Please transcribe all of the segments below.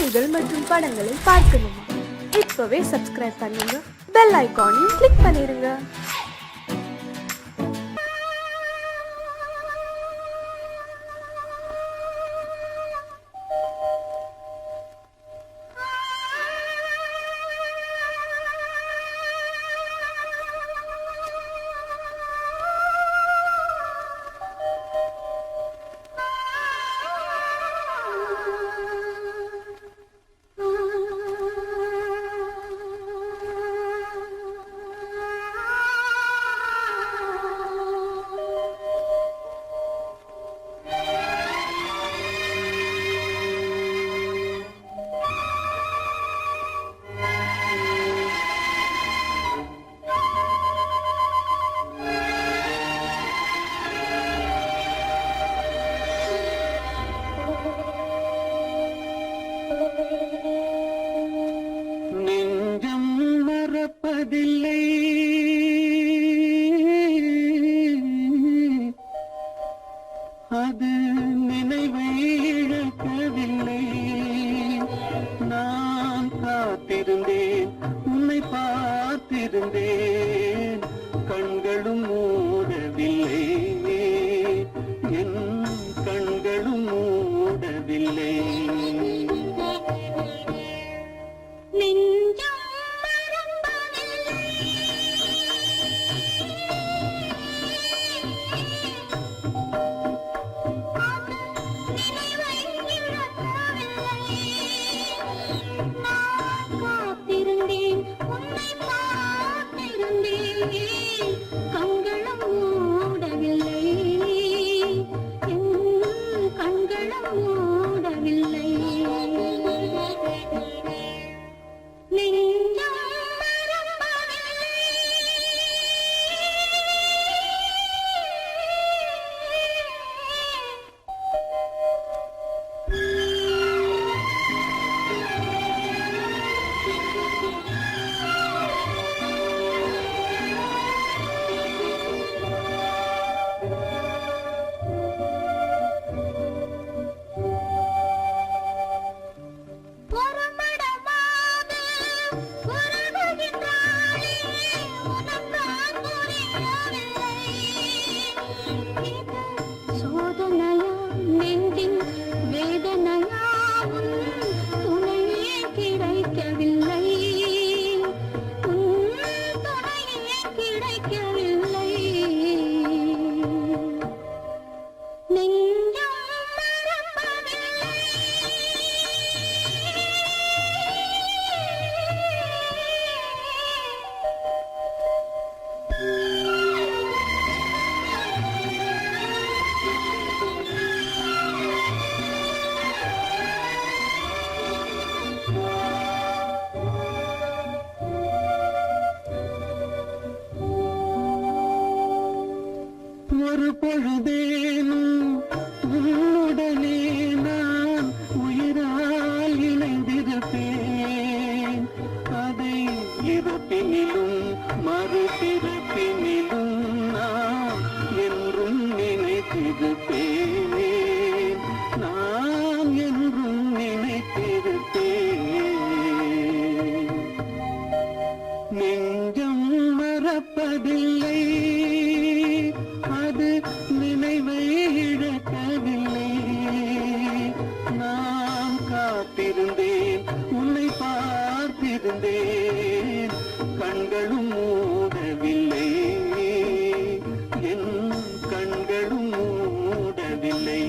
காணொளிகள் மற்றும் படங்களை பார்க்கணுமா? இப்பவே சப்ஸ்கிரைப் பண்ணுங்க, பெல் ஐகானையும் கிளிக் பண்ணிருங்க. நெஞ்சம் மறப்பதில்லை, அது நினைவை இழக்கவில்லை. நான் காத்திருந்தேன், உன்னை பார்த்திருந்தேன், கண்களும் மூடவில்லை, என் கண்களும் மூடவில்லை. ஒரு பொழுதேனும் உன்னுடனே நான் உயிரால் இணைந்திருப்பேன். அதை இருப்பினிலும் மறுபிறப்பினிலும் நான் என்றும் நினைத்திருப்பேன், நான் என்றும் நினைத்திருப்பேன். நெஞ்சம் மறப்பதில்லை, அது நினைவை இழக்கவில்லை. நான் காத்திருந்தேன், உன்னை பார்த்திருந்தேன், கண்களும் மூடவில்லை, என் கண்களும் மூடவில்லை.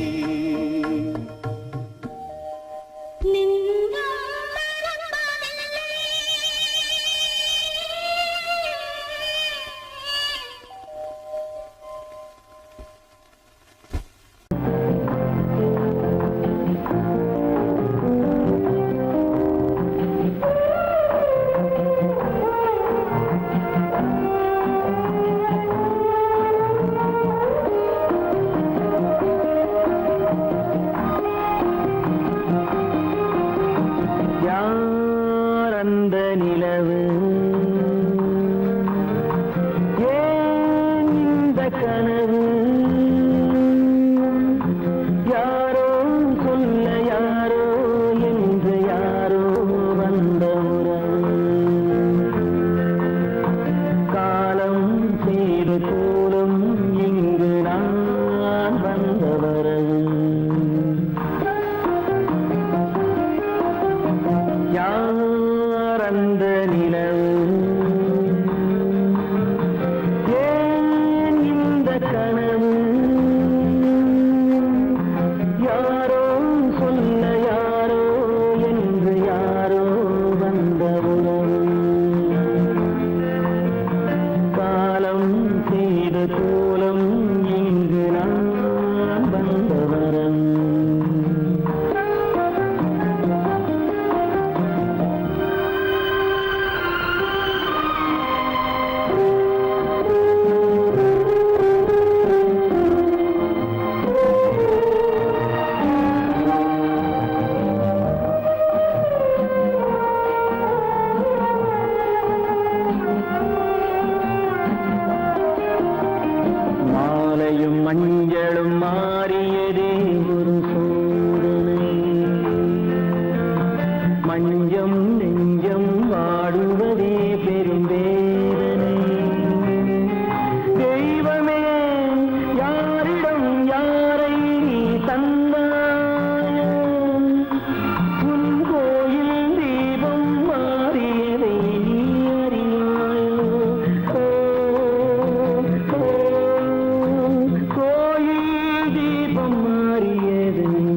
மஞ்சம் நெஞ்சம் வாடுவதே பெரும் வேதனை. தெய்வமே யாரிடம் யாரை நீ தந்தாயோ, உன் கோயில் தீபம் மாறியதை நீ அறியாயோ. கோயில் தீபம் மாறியதை நீ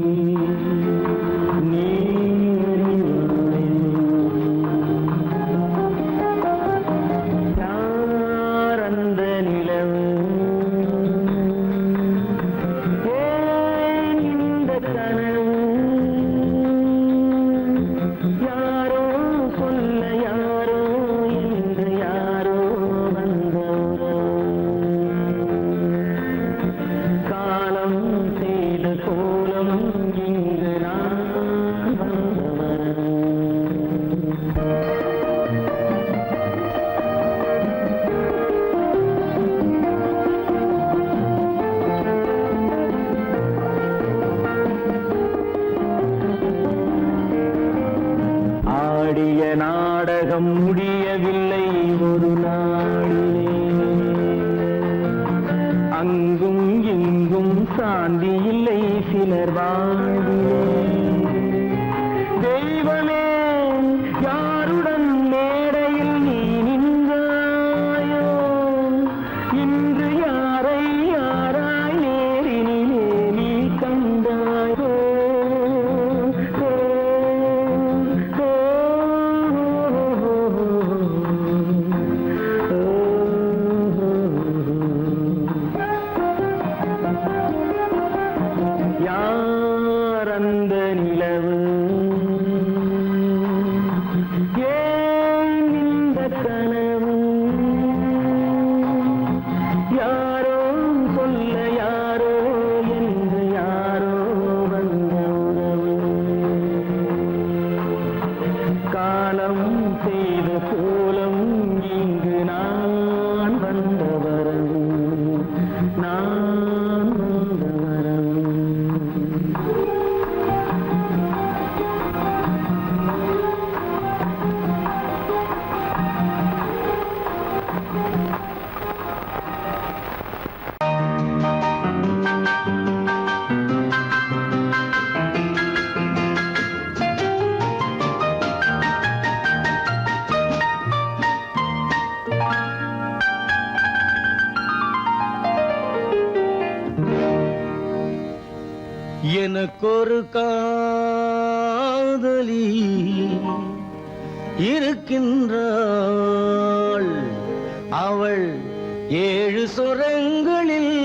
நாடகம் முடியவில்லை ஒரு நாளிலே, அங்கும் இங்கும் சாந்தி இல்லை சிலர் வாழ்விலே. தெய்வமே யாருடன் மேடையில் நீ நின்றாயோ, இன்று யாரை யாராய் நேரினிலே நீ கண்டாயோ. அந்த நிலவு ஏன் இந்த கனவு, யாரோ சொல்ல யாரோ என்று யாரோ வந்த உறவு. காலம் செய்த கோலம் இங்கு நான் வந்த வரவு, நான் வந்த வரவு. எனக்கொரு காதலி இருக்கின்றாள், அவள் 7 சுரங்களில்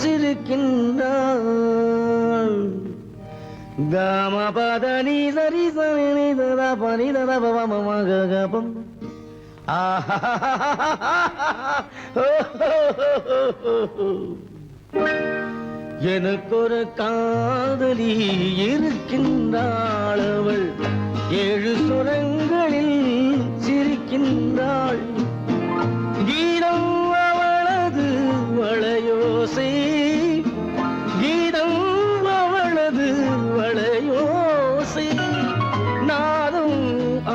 சிரிக்கின்றாள். காமபதனி சரி சனி ததா பனி ததா பவமகபம். எனக்கொரு காதலி இருக்கின்றாள், அவள் 7 சுரங்களில் சிரிக்கின்றாள். கீதம் அவளது வளையோசை, கீதம் அவளது வளையோசை, நாதம்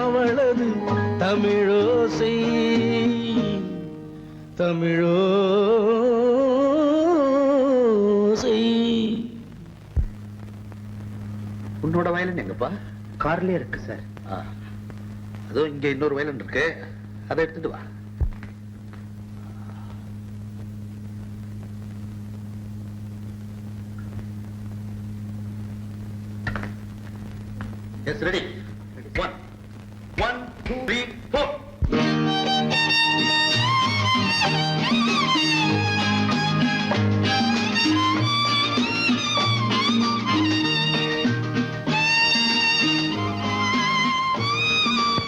அவளது தமிழோசை, தமிழோசை. உன்னோட வயலின் எங்கப்பா? கார்லயே இருக்கு சார். அதோ இங்க இன்னொரு வயலின் இருக்கு, அதை எடுத்துட்டு வா. S ready. 1 1 2 3 4.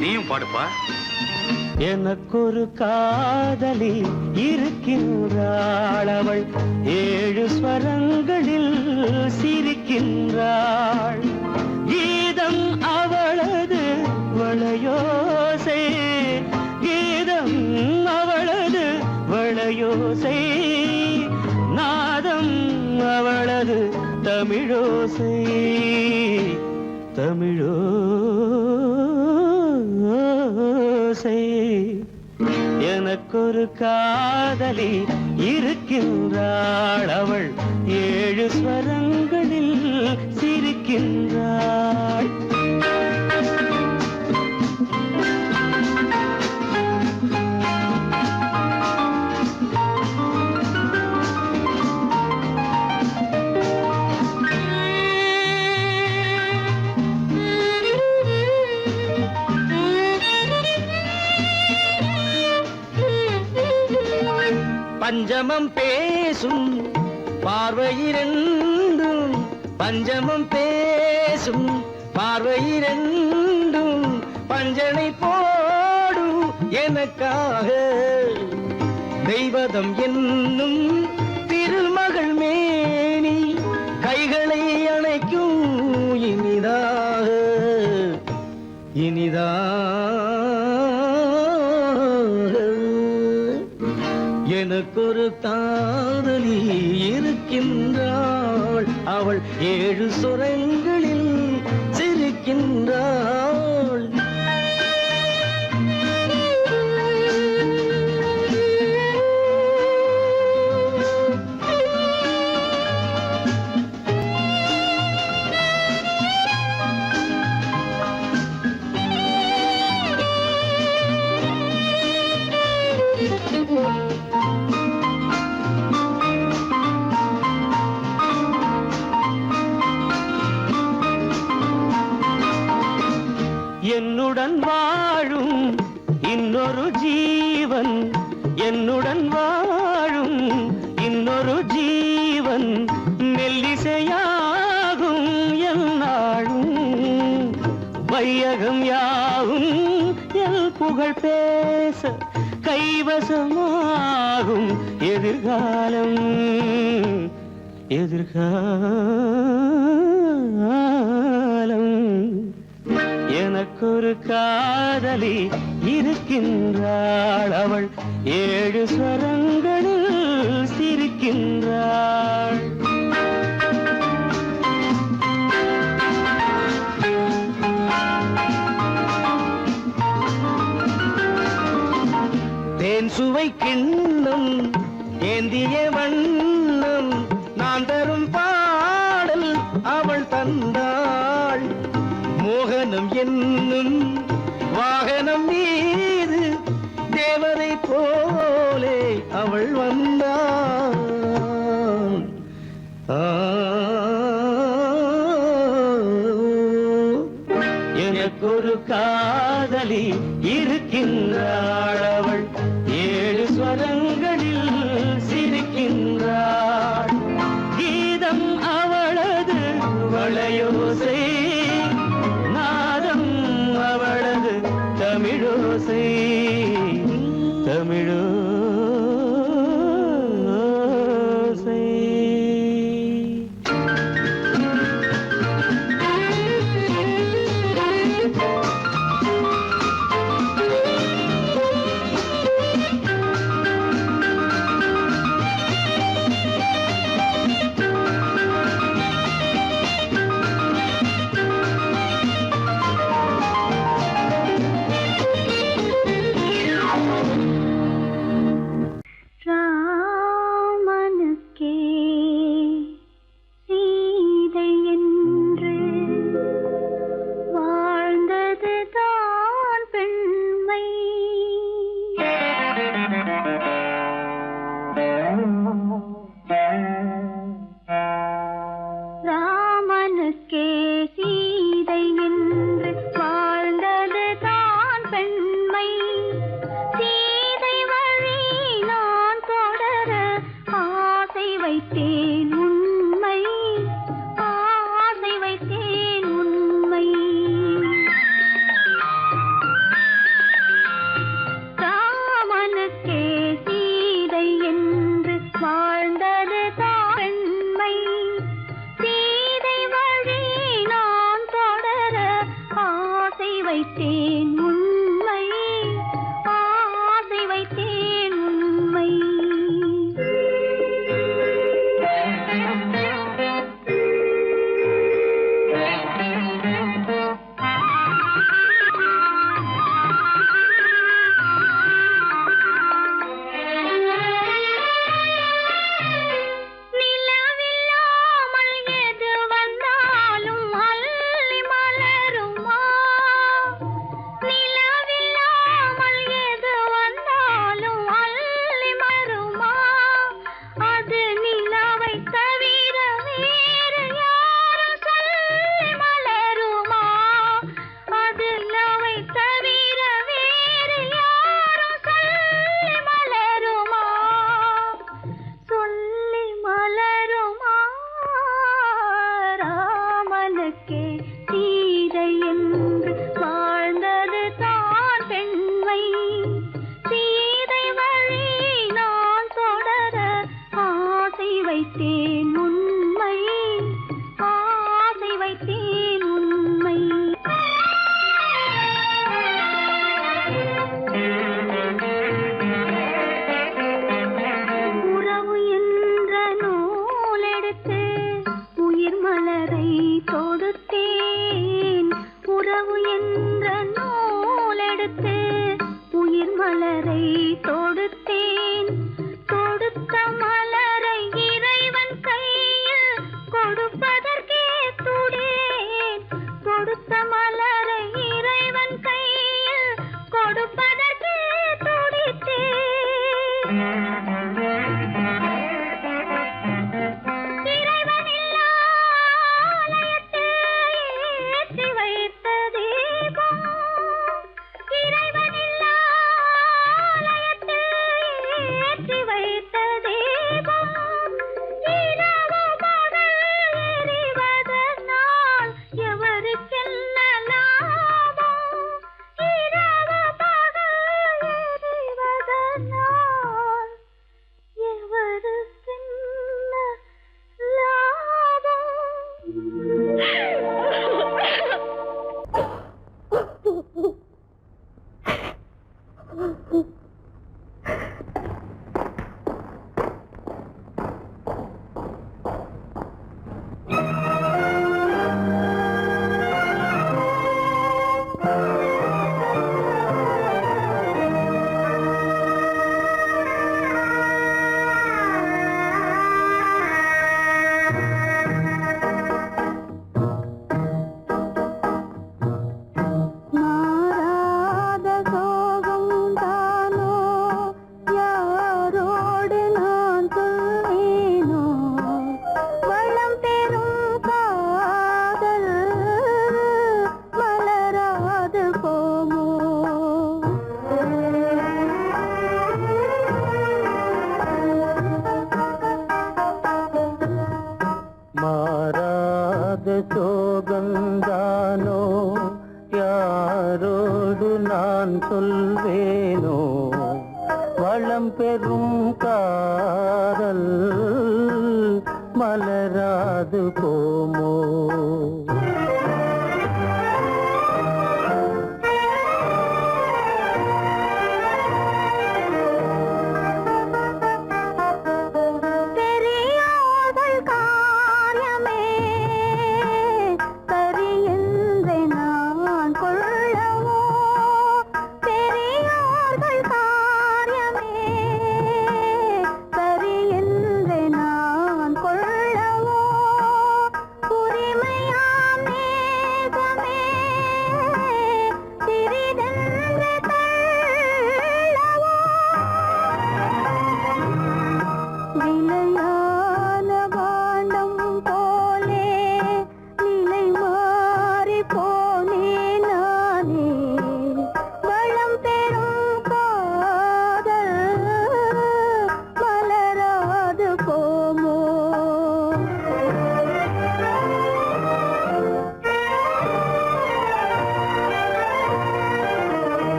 நீயும் பாடுப்பா. எனக்கொரு காதலி இருக்கின்றாள், அவள் 7 ஸ்வரங்களில் சிரிக்கின்றாள். கீதம் அவளது வளையோசை, கீதம் அவளது வளையோசை, நாதம் அவளது தமிழோசை, தமிழோ எனக்கொரு காதலி இருக்கின்றாள், அவள் 7 ஸ்வரங்களில் சிரிக்கின்றாள். பஞ்சமம் பேசும் பார்வையிரண்டும், பஞ்சமம் பேசும் பார்வையிரண்டும் பஞ்சனை போடும் எனக்காக. தெய்வதம் என்னும் திருமகள் மேனி கைகளை அணைக்கும் இனிதாக எனக்கொரு காதலி இருக்கின்றாள், அவள் 7 சுரங்களில் சிரிக்கின்றாள். என்னுடன் வாழும் இன்னொரு ஜீவன், என்னுடன் வாழும் இன்னொரு ஜீவன் மெல்லிசையாகும் என்னாலும். வையகம் யாவும் எல் புகழ் பேச கைவசமாகும் எதிர்காலம். எனக்கொரு காதலி இருக்கின்றாள், அவள் 7 ஸ்வரங்களில் சிரிக்கின்றாள். தேன் சுவை கிண்ணம் ஏந்திய வண்ணம் நான் தரும் பாடல் அவள் தந்தாள். மோகனம் என்னும் வாகனம் மீது தேவதை போலே அவள் வந்தாள். எனக்கொரு காதலி இருக்கின்றாள், அவள் 7 ஸ்வரங்களில் சிரிக்கின்றாள். கீதம் அவளது வளையோசை, நாதம் அவளது தமிழோசை. மலரை தொடுத்தேன், தொடுத்த மலரை இறைவன் கையில் கொடுப்பதற்கே துடேன், கொடுத்த மலரை இறைவன் கையில் கொடுப்பதற்கே துடித்தேன். சோகந்தானோ யாரோடு நான் சொல்வேனோ வளம் பெறும் காதல் மலராது போமோ.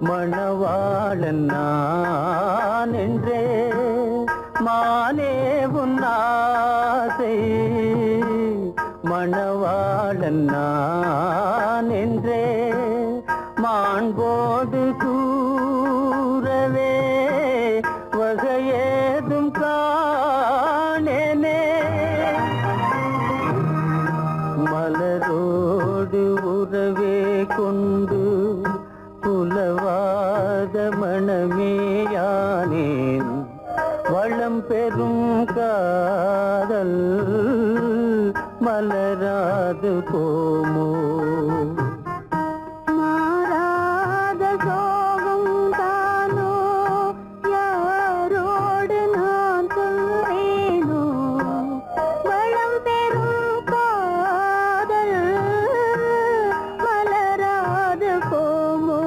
மணவாளன் நான் என்றே மானே உன் ஆசை மணவாளன் நான் என்றே மாண்போடு கூறவே வகையேதும் காணேனே மலரோடு உறவே கொண்டு புலவாத மணமேயானேன் வளம் பெறும் காதல் மலராது போமோ. மாறாத சோகம் தானோ யாரோடு நான் சொல்வேனோ வளம் பெறும் காதல் மலராது போமோ.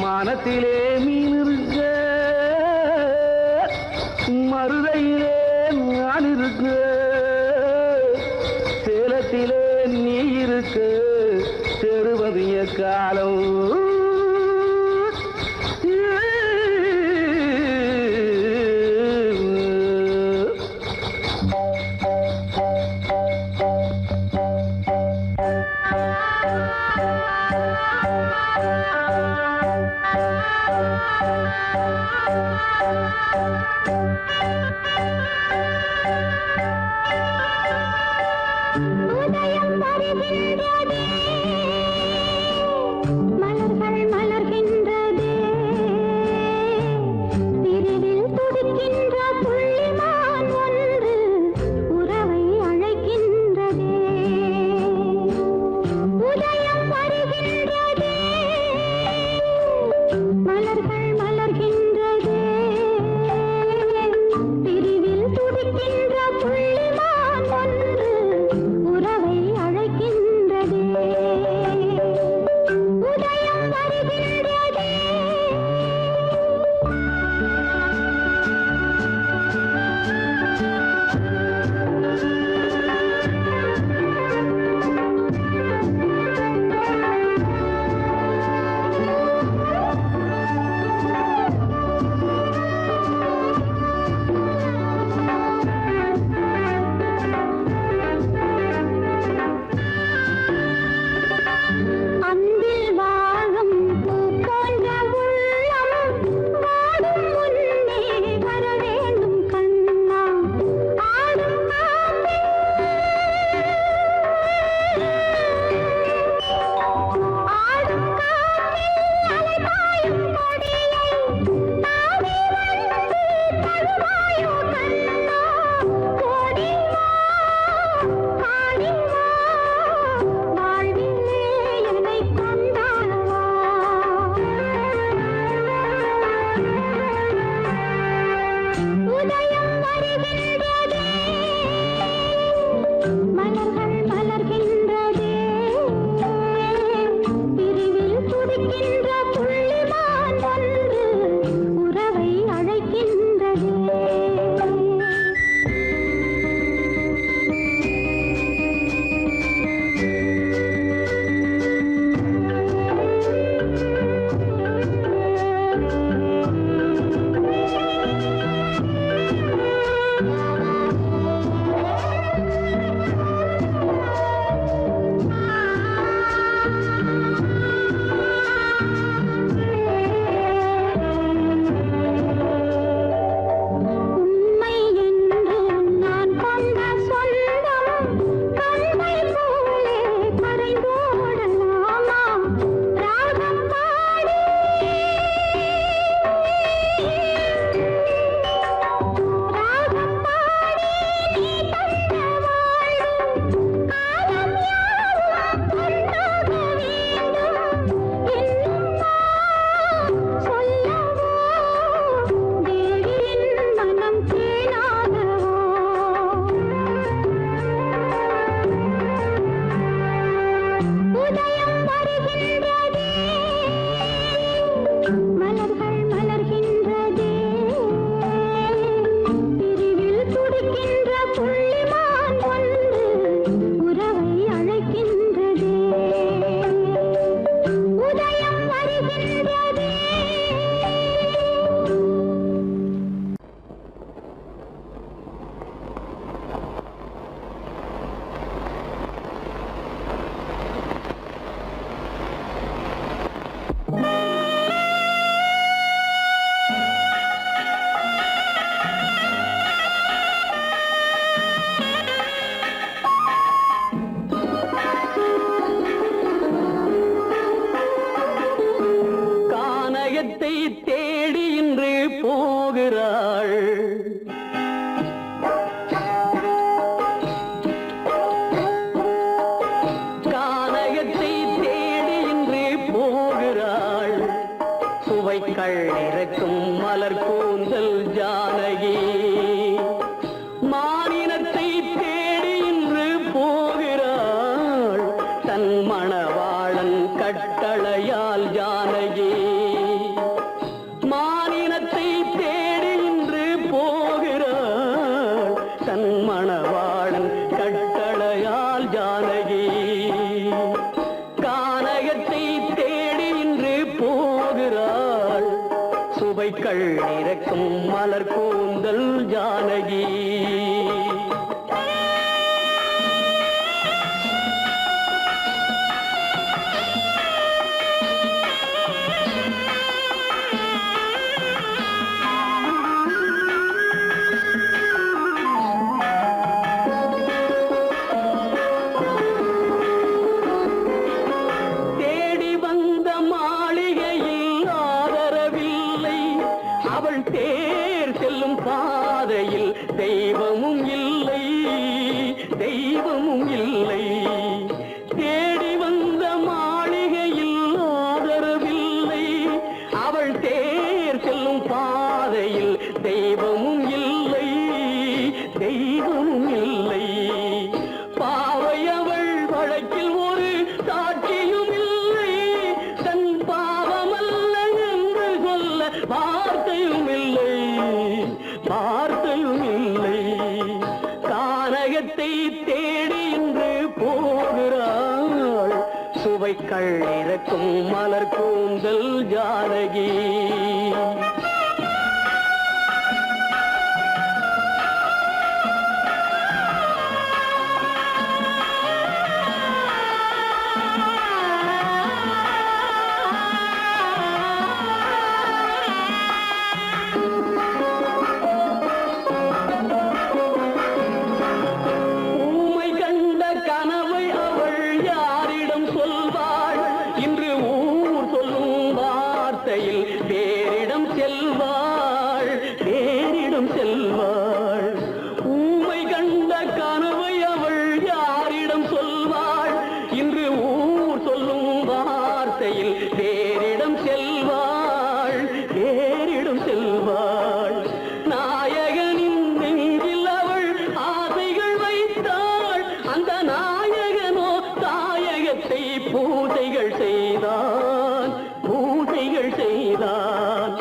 மானத்திலே மீன் இருக்க மருதையிலே நான் இருக்க சேலத்திலே நீ இருக்க செருவதிய காலம் போகிறாள். கானகத்தை தேடி இன்று போகிறாள். சுவைக்கள் இறக்கும் மலர் கூந்தல் ஜானகி. மானினத்தை தேடி இன்று போகிறாள். தன் மணவாளன் கட்டளையால் ஜானகி. மானினத்தை தேடி இன்று போகிறாள். தன் மணவாளன் கட்டளையால் ஜானகி. கானகத்தை தேடி இன்று போகிறாள். சுவைக்கள் இறக்கும் மலர் கூந்தல் ஜானகி. தேடி வந்த மாளிகையில் ஆதரவில்லை. அவள் தேர் செல்லும் பாதையில் தெய்வமும் இல்லை, தெய்வமும் இல்லை. தேடி வந்த மாளிகையில் ஆதரவில்லை. அவள் தேர் செல்லும் பாதையில் தெய்வமும் இல்லை, தெய்வமும் இல்லை. பாவை அவள் வழக்கில் ஒரு சாட்சியும் இல்லை. தன் பாவமல்ல என்று சொல்ல வார்த்தையும் இல்லை, வார்த்தையும் இல்லை. கானகத்தை தேடி இன்று போகிறாள். சுவைக்கள் இறக்கும் மலர் கூந்தல் ஜானகி. ஊமை கண்ட கனவை அவள் யாரிடம் சொல்வாள்? இன்று ஊர் சொல்லும் வார்த்தையில் வேறிடம் செல்வாள், வேறிடம் செல்வாள். ஊமை கண்ட கனவை அவள் யாரிடம் சொல்வாள்? இன்று ஊர் சொல்லும் வார்த்தையில் வேறிடம் செல்வாள், வேறிடம் செல்வாள். நாயகனின் நெஞ்சில் அவள் ஆசைகள் வைத்தாள். அந்த நாயகனோ தாயகத்தை பூஜைகள் செய்தான், பூஜைகள் செய்தான்.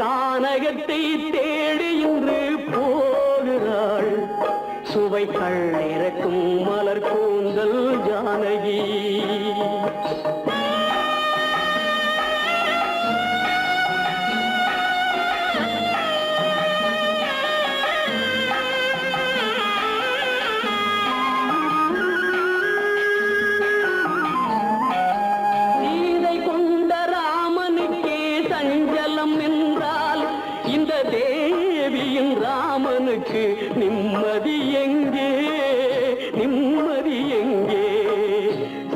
கானகத்தை தேடி இன்று போகிறாள். சுவைக்கள் இறக்கும் மலர் கூந்தல் ஜானகி. சீதை கொண்ட ராமனுக்கே சஞ்சலம் என்றால் இந்த தேவியின் ராமனுக்கு நிம்மதி எங்கே, நிம்மதி எங்கே?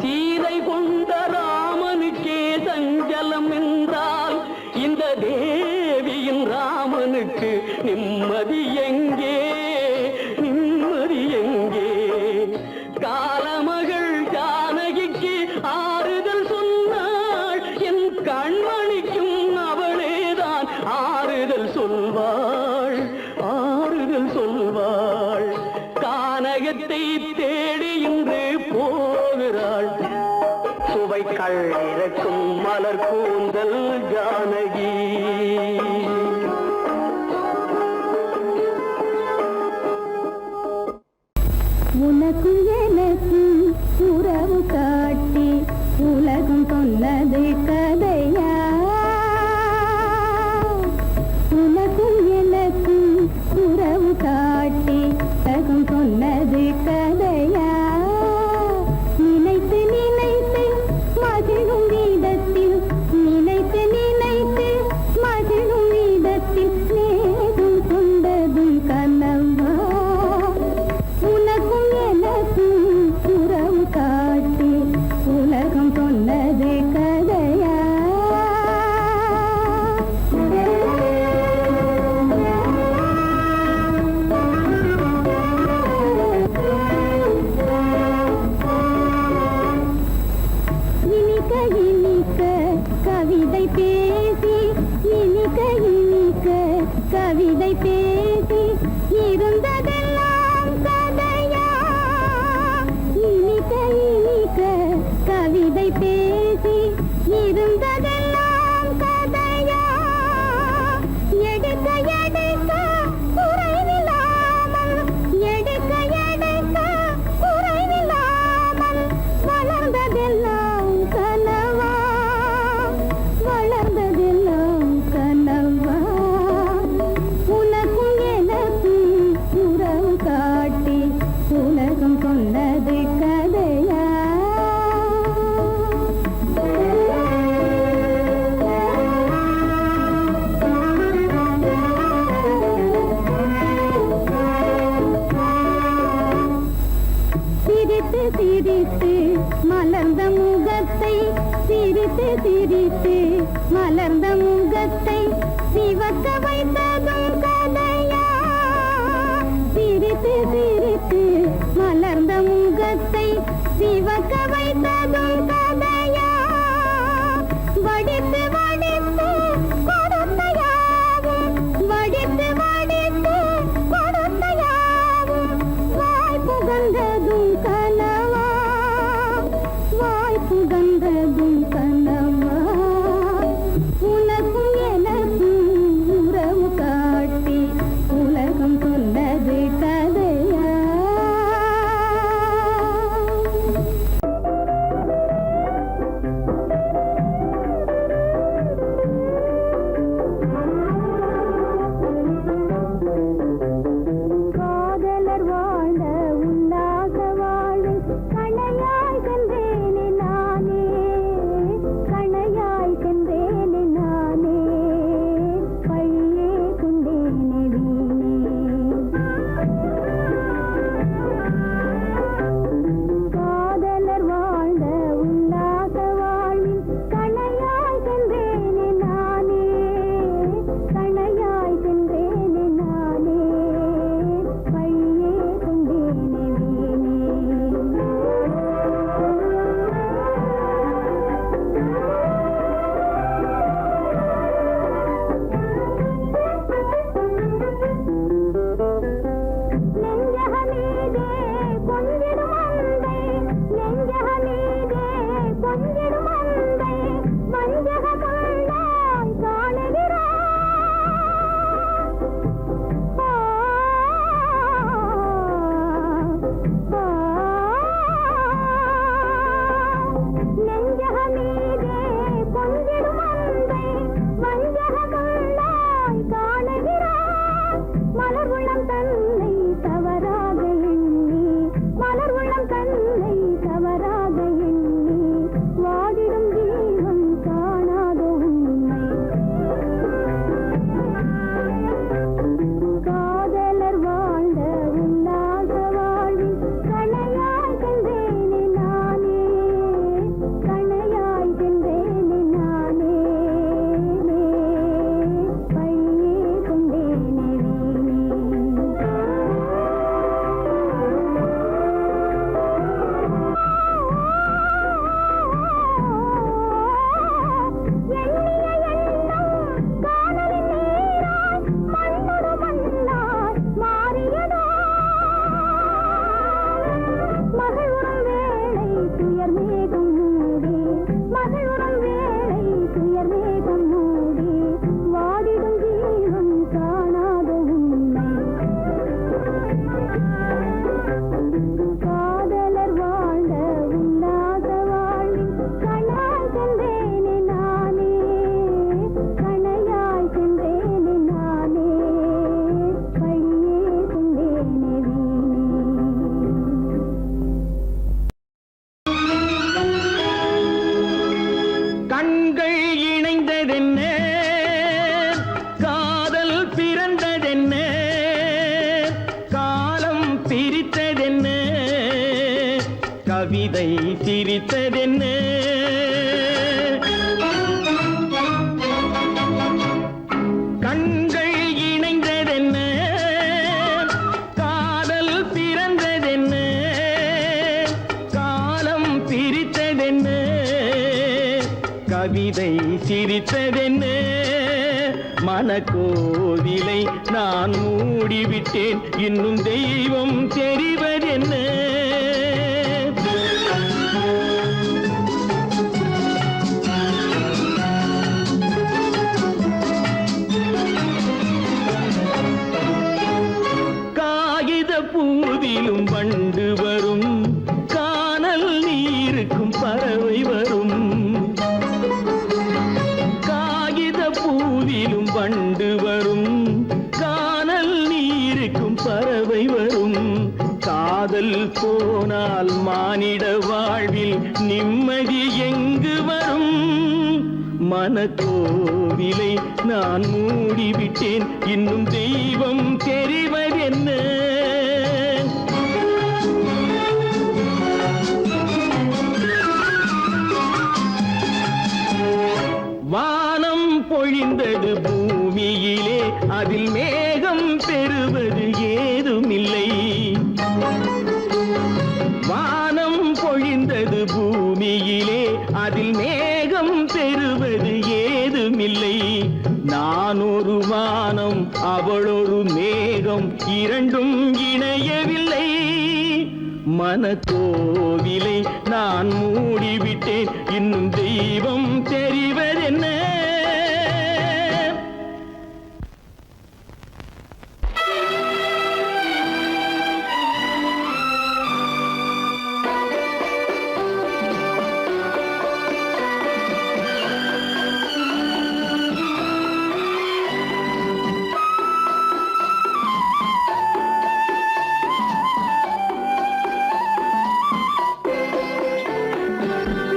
சீதை கொண்ட ராமனுக்கே சஞ்சலம் என்றால் இந்த தேவியின் ராமனுக்கு நிம்மதி எங்கே, நிம்மதி எங்கே? காலமகள் ஜானகிக்கு ஆறுதல் சொன்னாள். என் கண்மணிக்கும் அவளேதான் ஆறுதல் சொல்வாள், ஆறுதல் சொல்வாள். கானகத்தை தேடி இன்று போகிறாள். சுவைக்கள் இறக்கும் மலர் கூந்தல் ஜானகி. உனக்கும் எனக்கும் உறவு காட்டி உலகம் சொன்னது கதையா? உனக்கும் எனக்கும் உறவு காட்டி உலகம் சொன்னது கதையா? நினைத்து நினைத்து மகிழும் வீதத்தில், நினைத்து நினைத்து மகிழும் வீதத்தில் நேரும் கொண்டதும் கனவா? உனக்கும் எனக்கும் உறவு காட்டி உலகம் சொன்னது கதையா? பேசி இருந்ததெல்லாம் கதையா இனிக்க இனிக்க கவிதை பேசி இருந்ததெல்லாம் கதையா எடுக்க எடுக்க குறைவில்லாமல் எடுக்க எடுக்க குறைவில்லாமல் வளர்ந்ததெல்லாம் கனவா வளர்ந்ததெல்லாம் கனவா உனக்கும் எனக்கும் உறவு காட்டி உலகம் சொன்னது கதையா சிரித்து சிரித்து மலர்ந்த முகத்தை சிரித்து சிரித்து மலர்ந்த முகத்தை சிவக்க வைத்ததும் கதையா சிரித்து சிரித்து மலர்ந்த முகத்தை சிவக்க வைத்ததும் கதையா வடித்து வடித்து கொடுத்த யாவும் வடித்து வடித்து கொடுத்த யாவும் வாய் புகழ்ந்ததும் கனவா வாய் புகழ்ந்ததும் கனவா உனக்கும் எனக்கும் உறவு காட்டி உலகம் சொன்னது கதையா காதலர் வாழ்ந்த உல்லாச வாழ்வில் கணையாய் சென்றேனே நானே கணையாய் சென்றேனே நானே பழியே கொண்டேனே வீணே காதலர் வாழ்ந்த உல்லாச வாழ்வில் கணையாய் சென்றேனே நானே கணையாய் சென்றேனே நானே பழியே கொண்டேனே வீணே நெஞ்சகமீதே கொஞ்சிடும் அன்பை நெஞ்சகமீதே கொஞ்சிடும் அன்பை வஞ்சக கண்டாய் காணுகிறாய் நெஞ்சகமீதே கொஞ்சிடும் அன்பை வஞ்சக கண்டாய் காணுகிறாய் மலர் உள்ளம் தன்னை தவறாக எண்ணி மலர் உள்ளம் தன்னை தவறாக எண்ணி வாடிடும் ஜீவன் காணாத உண்மை காதலர் வாழ்ந்த உல்லாச வாழ்வில் கணையாய் சென்றேனே நானே கணையாய் சென்றேனே நானே பழியே கொண்டேனே எண்ணிய எண்ணம் காதலின் நீராய் மண்ணொரு மண்ணாய் மாறியதோ மகிழுறும் வேளை துயர் மேகம் மூடி மகிழுறும் வேளை துயர் மேகம் மூடி வாடிடும் ஜீவன் காணாத உண்மை காதலர் வாழ்ந்த உல்லாச வாழ்வில் கணையாய் சென்றேனே நானே கணையாய் சென்றேனே நானே பழியே கொண்டேனே வீணே கண்கள் இணைந்ததென்ன காதல் பிறந்ததென்ன காலம் பிரித்ததென்ன கவிதை சிரித்ததென்ன கண்கள் இணைந்ததென்ன காதல் பிறந்ததென்ன காலம் பிரித்ததென்ன கவிதை சிரித்ததென்ன மனக்கோவிலை நான் மூடிவிட்டேன், இன்னும் தெய்வம் தெரிவதென்ன? காகித பூவிலும் வண்டு வரும், கானல் நீருக்கும் பறவை வரும். காகித பூவிலும் வண்டு வரும், கானல் நீருக்கும் பறவை வரும். காதல் போனால் மானிட வாழ்வில் நிம்மதி எங்கு வரும்? மனக்கோவிலை நான் மூடிவிட்டேன், இன்னும் தெய்வம் தெரிவதென்ன? வானம் பொழிந்தது பூமியிலே, அதில் மேகம் பெறுவது ஏதுமில்லை. வானம் பொழிந்தது பூமியிலே, அதில் மேகம் பெறுவது ஏதுமில்லை. நான் ஒரு வானம், அவளொரு மேகம், இரண்டும் இணையவில்லை. மனக்கோவிலை நான் மூடிவிட்டேன், இன்னும் தெய்வம் தெரிவதென்ன?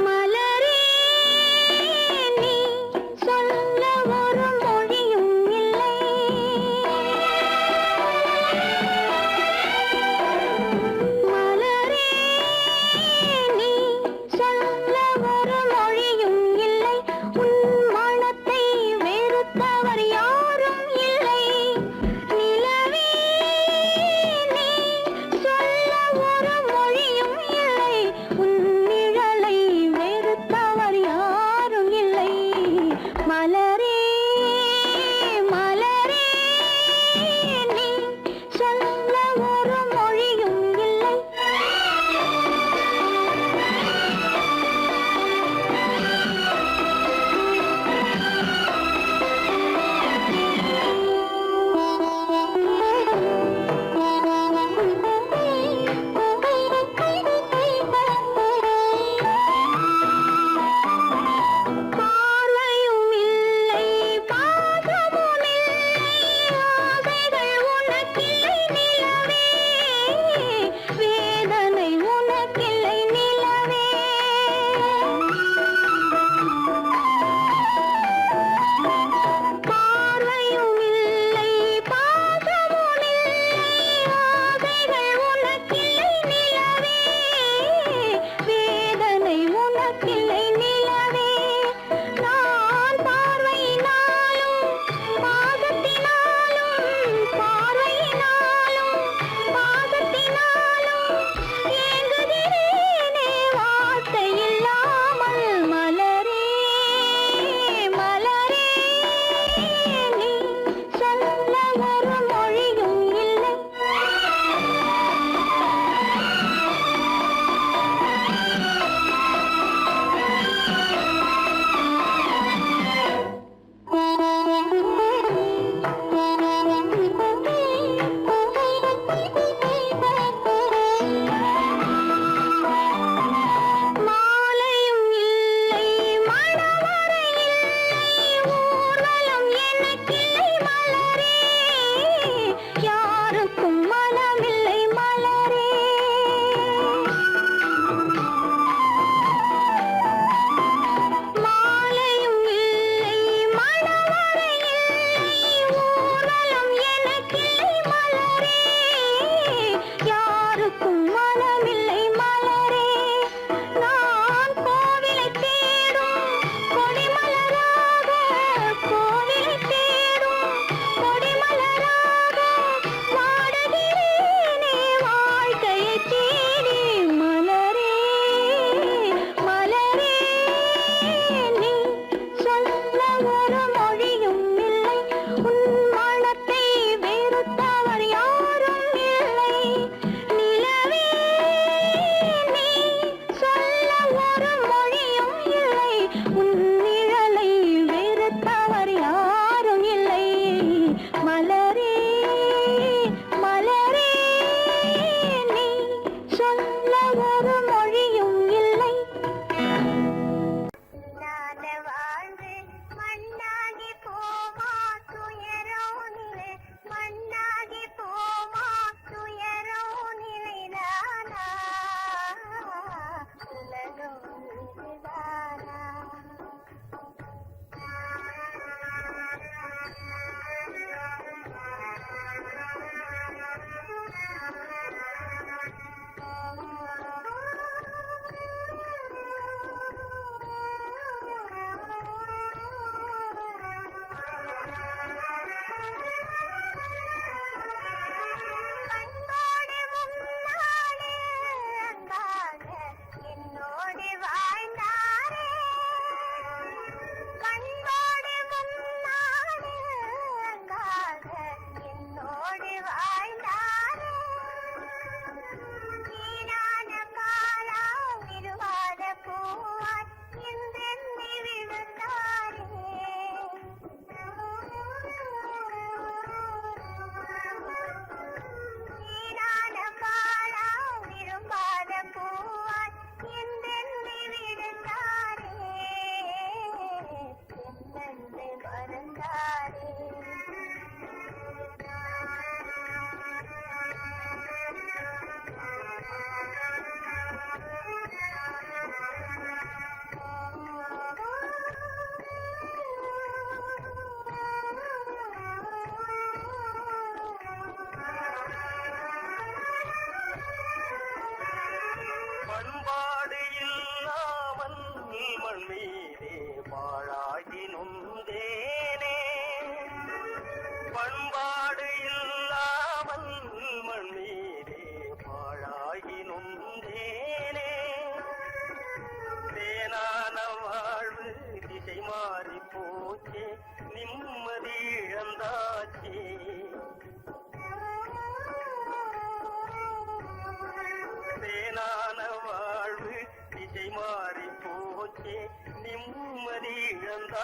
மலரே நீ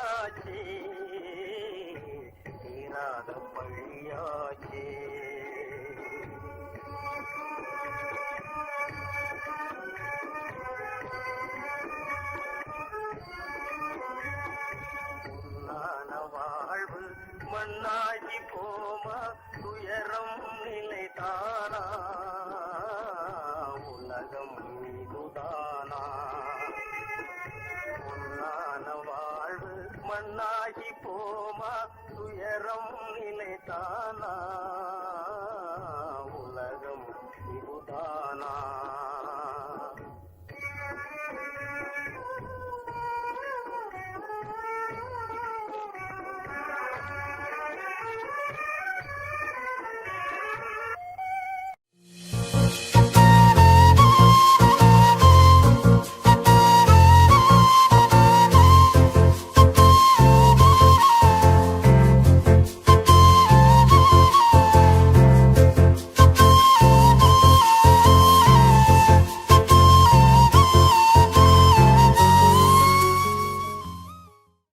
விதியாச்சே தீராத பழியாச்சே பொன்னான வாழ்வு மண்ணாகி போமா துயரம் நிலைதானா உலகம் இதுதானா பொன்னான வாழ்வு மண்ணாகி போமா துயரம் நிலைதானா